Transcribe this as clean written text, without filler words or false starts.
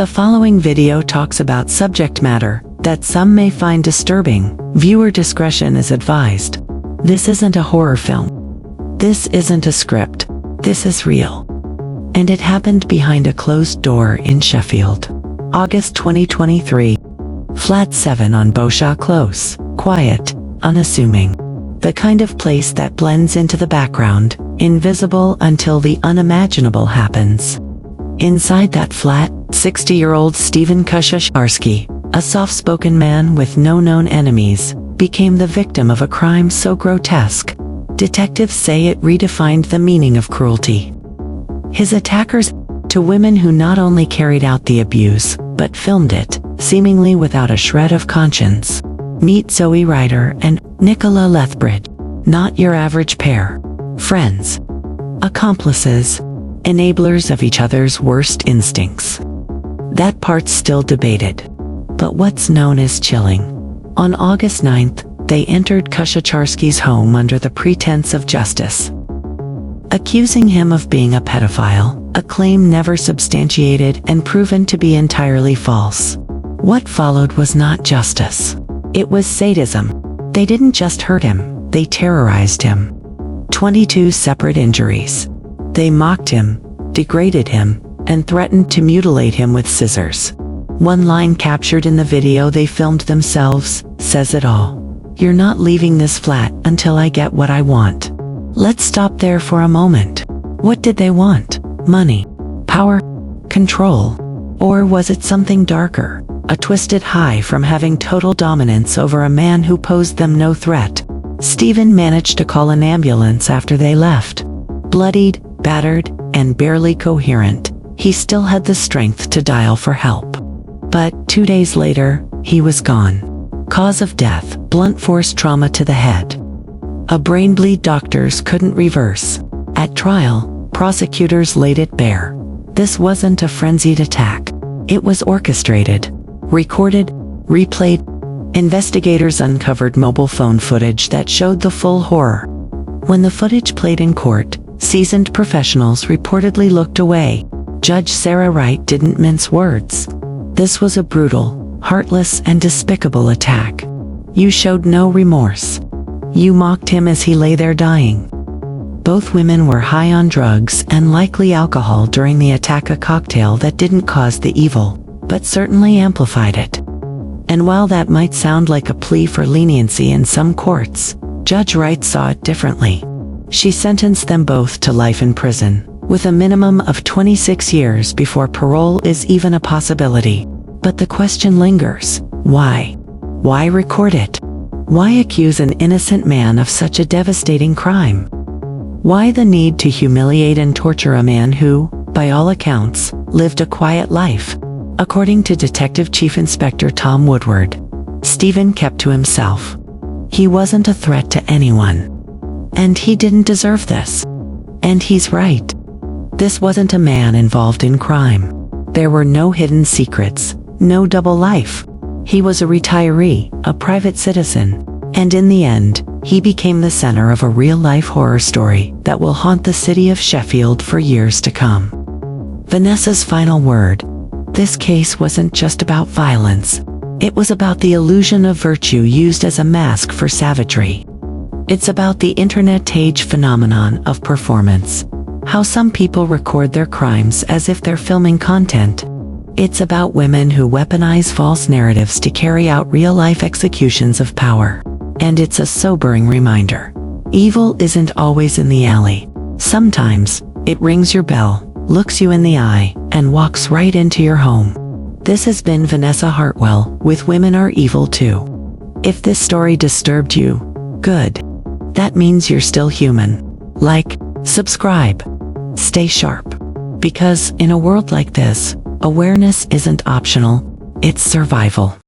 The following video talks about subject matter that some may find disturbing. Viewer discretion is advised. This isn't a horror film. This isn't a script. This is real. And it happened behind a closed door in Sheffield. August 2023. Flat 7 on Bowshaw Close. Quiet, unassuming. The kind of place that blends into the background, invisible until the unimaginable happens. Inside that flat, 60-year-old Stephen Koszyczarski, a soft-spoken man with no known enemies, became the victim of a crime so grotesque, detectives say it redefined the meaning of cruelty. His attackers, to women who not only carried out the abuse, but filmed it, seemingly without a shred of conscience. Meet Zoe Ryder and Nicola Lethbridge. Not your average pair. Friends. Accomplices. Enablers of each other's worst instincts. That part's still debated. But what's known is chilling. On August 9th, they entered Koszyczarski's home under the pretense of justice, accusing him of being a pedophile, a claim never substantiated and proven to be entirely false. What followed was not justice. It was sadism. They didn't just hurt him, they terrorized him. 22 separate injuries. They mocked him, degraded him, and threatened to mutilate him with scissors. One line captured in the video they filmed themselves says it all. "You're not leaving this flat until I get what I want." Let's stop there for a moment. What did they want? Money? Power? Control? Or was it something darker? A twisted high from having total dominance over a man who posed them no threat. Stephen managed to call an ambulance after they left. Bloodied, battered, and barely coherent, he still had the strength to dial for help. But 2 days later, he was gone. Cause of death, blunt force trauma to the head. A brain bleed doctors couldn't reverse. At trial, prosecutors laid it bare. This wasn't a frenzied attack. It was orchestrated. Recorded, replayed. Investigators uncovered mobile phone footage that showed the full horror. When the footage played in court, seasoned professionals reportedly looked away. Judge Sarah Wright didn't mince words. This was a brutal, heartless, and despicable attack. You showed no remorse. You mocked him as he lay there dying. Both women were high on drugs and likely alcohol during the attack, a cocktail that didn't cause the evil, but certainly amplified it. And while that might sound like a plea for leniency in some courts, Judge Wright saw it differently. She sentenced them both to life in prison, with a minimum of 26 years before parole is even a possibility. But the question lingers: why? Why record it? Why accuse an innocent man of such a devastating crime? Why the need to humiliate and torture a man who, by all accounts, lived a quiet life? According to Detective Chief Inspector Tom Woodward, Stephen kept to himself. He wasn't a threat to anyone. And he didn't deserve this. And he's right. This wasn't a man involved in crime. There were no hidden secrets, no double life. He was a retiree, a private citizen. And in the end, he became the center of a real-life horror story that will haunt the city of Sheffield for years to come. Vanessa's final word. This case wasn't just about violence. It was about the illusion of virtue used as a mask for savagery. It's about the internet-age phenomenon of performance. How some people record their crimes as if they're filming content. It's about women who weaponize false narratives to carry out real-life executions of power. And it's a sobering reminder. Evil isn't always in the alley. Sometimes, it rings your bell, looks you in the eye, and walks right into your home. This has been Vanessa Hartwell with Women Are Evil Too. If this story disturbed you, good. That means you're still human. Like, subscribe, stay sharp. Because in a world like this, awareness isn't optional, it's survival.